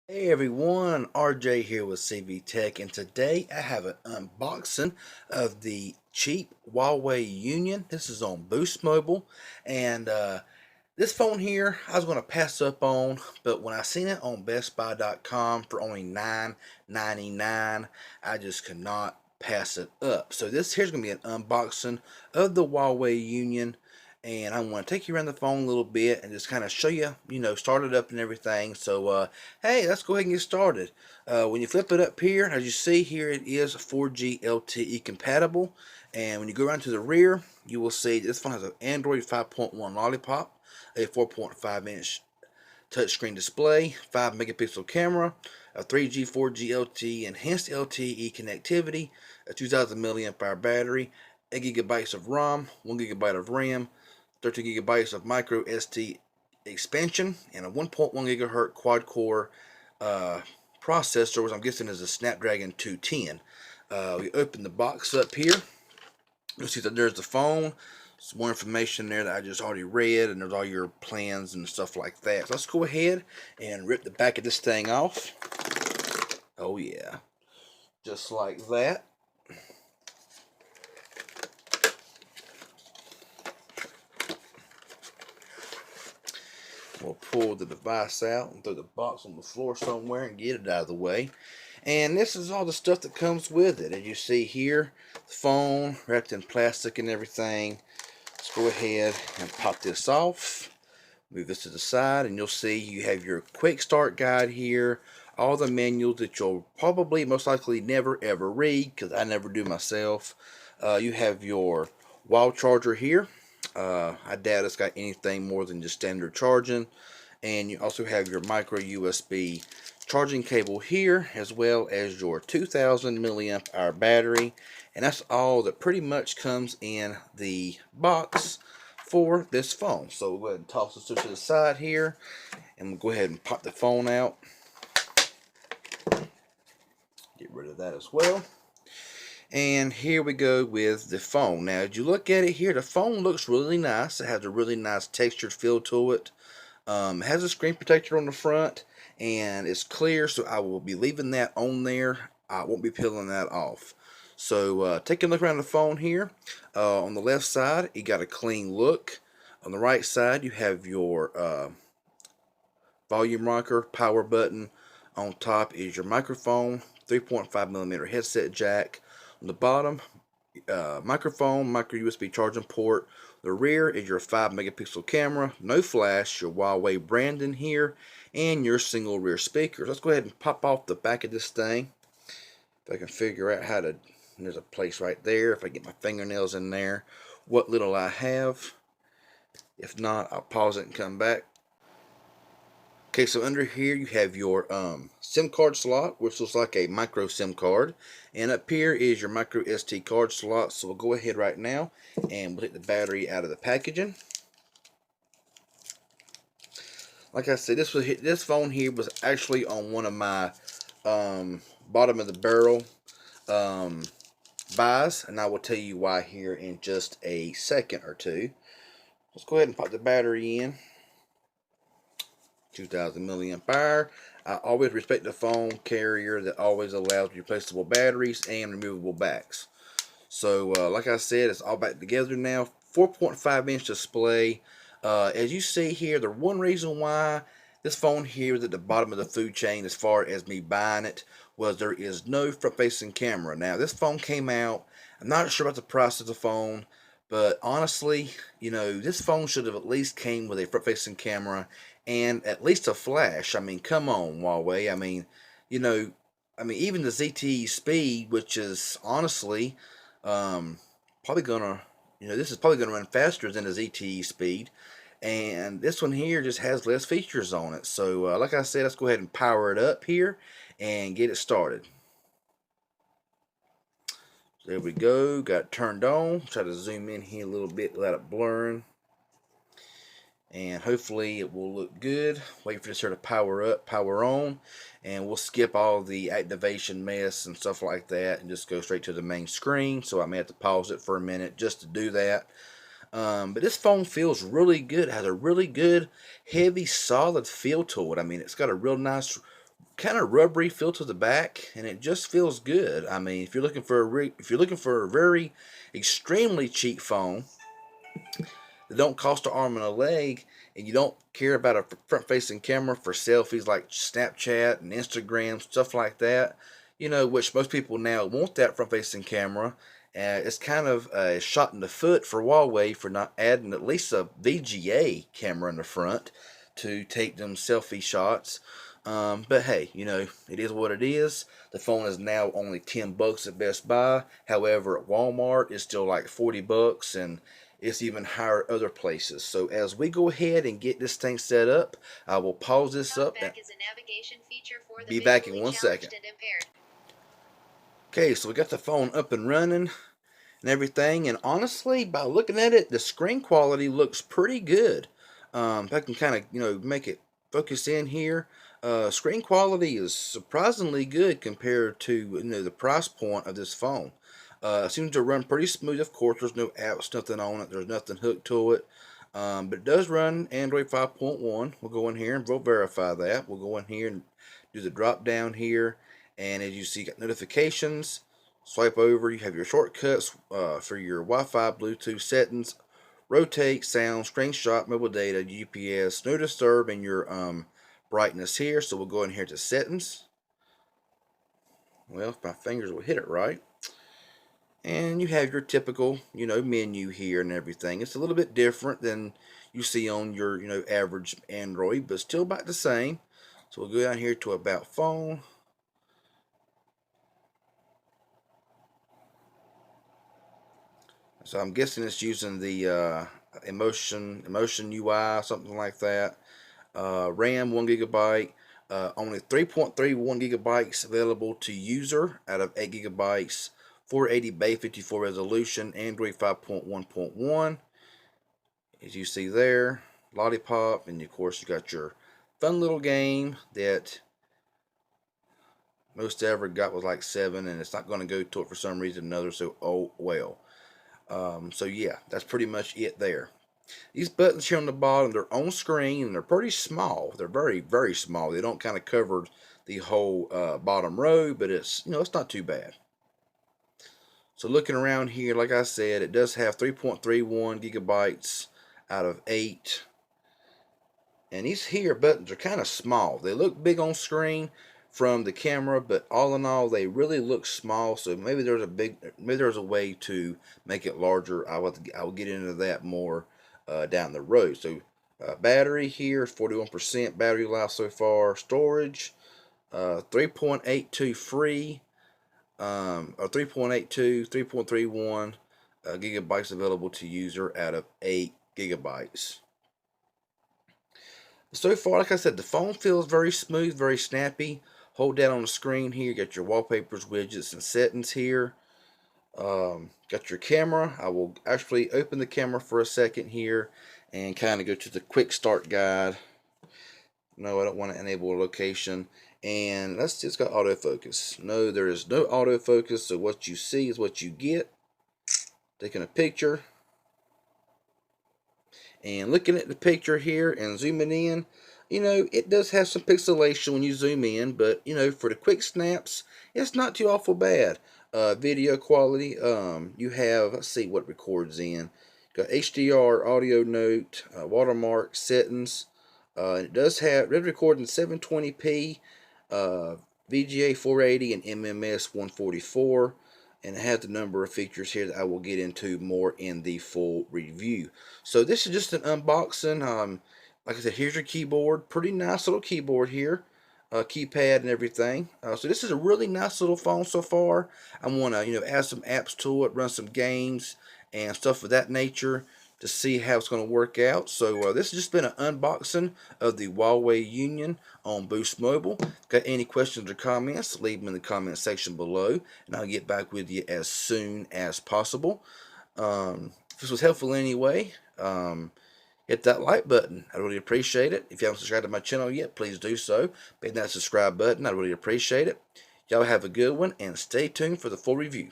Hey everyone, RJ here with CV Tech, and today I have an unboxing of the cheap Huawei Union. This is on Boost Mobile, and this phone here I was going to pass up on, but when I seen it on BestBuy.com for only $9.99, I just could not pass it up. So this here's going to be an unboxing of the Huawei Union, and I want to take you around the phone a little bit and just kind of show you, start it up and everything. So, hey, let's go ahead and get started. When you flip it up here, as you see here, it is 4G LTE compatible. And when you go around to the rear, you will see this phone has an Android 5.1 Lollipop, a 4.5-inch touchscreen display, 5 megapixel camera, a 3G, 4G LTE, enhanced LTE connectivity, a 2000 milliamp hour battery, 8 gigabytes of ROM, 1 gigabyte of RAM, 13 gigabytes of micro SD expansion, and a 1.1 gigahertz quad core processor, which I'm guessing is a Snapdragon 210. We open the box up here. You'll see that there's the phone. Some more information there that I just already read, and there's all your plans and stuff like that. So let's go ahead and rip the back of this thing off. Oh yeah, just like that. We'll pull the device out and throw the box on the floor somewhere and get it out of the way. And this is all the stuff that comes with it. As you see here, the phone wrapped in plastic and everything. Let's go ahead and pop this off. Move this to the side, and you'll see you have your quick start guide here. All the manuals that you'll probably most likely never ever read, because I never do myself. You have your wall charger here. I doubt it's got anything more than just standard charging. And you also have your micro USB charging cable here, as well as your 2000 milliamp hour battery. And that's all that pretty much comes in the box for this phone. So we'll go ahead and toss this to the side here, and we'll go ahead and pop the phone out. Get rid of that as well. And here we go with the phone. Now, as you look at it here, the phone looks really nice. It has a really nice textured feel to it. It has a screen protector on the front, and it's clear, so I will be leaving that on there. I won't be peeling that off. So take a look around the phone here. On the left side, you got a clean look. On the right side, you have your volume rocker, power button. On top is your microphone, 3.5 millimeter headset jack. On the bottom, microphone, micro USB charging port. The rear is your 5 megapixel camera, no flash, your Huawei branding here, and your single rear speakers. Let's go ahead and pop off the back of this thing. If I can figure out how to, there's a place right there. If I get my fingernails in there, what little I have. If not, I'll pause it and come back. Okay, so under here you have your SIM card slot, which looks like a micro SIM card. And up here is your micro SD card slot. So we'll go ahead right now and we'll take the battery out of the packaging. Like I said, this phone here was actually on one of my bottom of the barrel buys, and I will tell you why here in just a second or two. Let's go ahead and pop the battery in. 2000 milliamp hour. I always respect the phone carrier that always allows replaceable batteries and removable backs. So like I said, it's all back together now. 4.5-inch display. As you see here, the one reason why this phone here is at the bottom of the food chain as far as me buying it was there is no front-facing camera. Now this phone came out, I'm not sure about the price of the phone, but honestly, this phone should have at least came with a front-facing camera and at least a flash. I mean, come on, Huawei. I mean, even the ZTE speed, which is honestly probably gonna, this is probably gonna run faster than the ZTE speed, and this one here just has less features on it. So, like I said, let's go ahead and power it up here and get it started. There we go, got it turned on. Try to zoom in here a little bit without it blurring. And hopefully it will look good. Wait for this here to power up, power on, and we'll skip all the activation mess and stuff like that and just go straight to the main screen. So I may have to pause it for a minute just to do that. But this phone feels really good. It has a really good, heavy, solid feel to it. I mean, it's got a real nice kind of rubbery feel to the back, and it just feels good. I mean, if you're looking for a very extremely cheap phone that don't cost an arm and a leg, and you don't care about a front-facing camera for selfies like Snapchat and Instagram, stuff like that, which most people now want that front-facing camera. It's kind of a shot in the foot for Huawei for not adding at least a VGA camera in the front to take them selfie shots. But hey, it is what it is. The phone is now only $10 at Best Buy. However, at Walmart, it's still like $40, and it's even higher other places. So as we go ahead and get this thing set up, I will pause this up and be back in 1 second. Okay, so we got the phone up and running and everything, and honestly, by looking at it, the screen quality looks pretty good. If I can kind of make it focus in here, screen quality is surprisingly good compared to the price point of this phone. It seems to run pretty smooth. Of course, there's no apps, nothing on it. There's nothing hooked to it. But it does run Android 5.1. We'll go in here and we'll verify that. We'll go in here and do the drop down here. And as you see, you got notifications. Swipe over. You have your shortcuts for your Wi-Fi, Bluetooth settings, rotate, sound, screenshot, mobile data, UPS, no disturb, and your brightness here. So we'll go in here to settings. Well, if my fingers will hit it right. And you have your typical, menu here and everything. It's a little bit different than you see on your, average Android, but still about the same. So we'll go down here to About Phone. So I'm guessing it's using the Emotion UI, something like that. RAM 1 GB. Only 3.31 gigabytes available to user out of 8 gigabytes. 480 by 54 resolution, Android 5.1.1. As you see there, Lollipop, and of course you got your fun little game that most ever got was like 7, and it's not going to go to it for some reason or another, so oh well. So yeah, that's pretty much it there. These buttons here on the bottom, they're on screen, and they're pretty small. They're very, very small. They don't kind of cover the whole bottom row, but it's, it's not too bad. So looking around here, like I said, it does have 3.31 gigabytes out of 8. And these here buttons are kind of small. They look big on screen from the camera, but all in all, they really look small. So maybe there's a way to make it larger. I will get into that more down the road. So battery here is 41% battery life so far. Storage 3.82 free. 3.82, 3.31 gigabytes available to user out of 8 gigabytes. So far, like I said, the phone feels very smooth, very snappy. Hold down on the screen here, you got your wallpapers, widgets, and settings here. Got your camera. I will actually open the camera for a second here and kind of go to the quick start guide. No, I don't want to enable a location. And let's just got autofocus. No, there is no autofocus, so what you see is what you get. Taking a picture and looking at the picture here and zooming in, it does have some pixelation when you zoom in, but for the quick snaps, it's not too awful bad. Video quality, you have, let's see what it records in. Got HDR, audio note, watermark, settings. It does record in 720p, VGA 480 and MMS 144, and it has a number of features here that I will get into more in the full review. So this is just an unboxing. Like I said, here's your keyboard. Pretty nice little keyboard here. Keypad and everything. So this is a really nice little phone so far. I want to add some apps to it, run some games and stuff of that nature to see how it's going to work out. So this has just been an unboxing of the Huawei Union on Boost Mobile. Got any questions or comments, leave them in the comment section below, and I'll get back with you as soon as possible. If this was helpful in any way, hit that like button. I really appreciate it. If you haven't subscribed to my channel yet, please do so. Hit that subscribe button. I really appreciate it. Y'all have a good one, and stay tuned for the full review.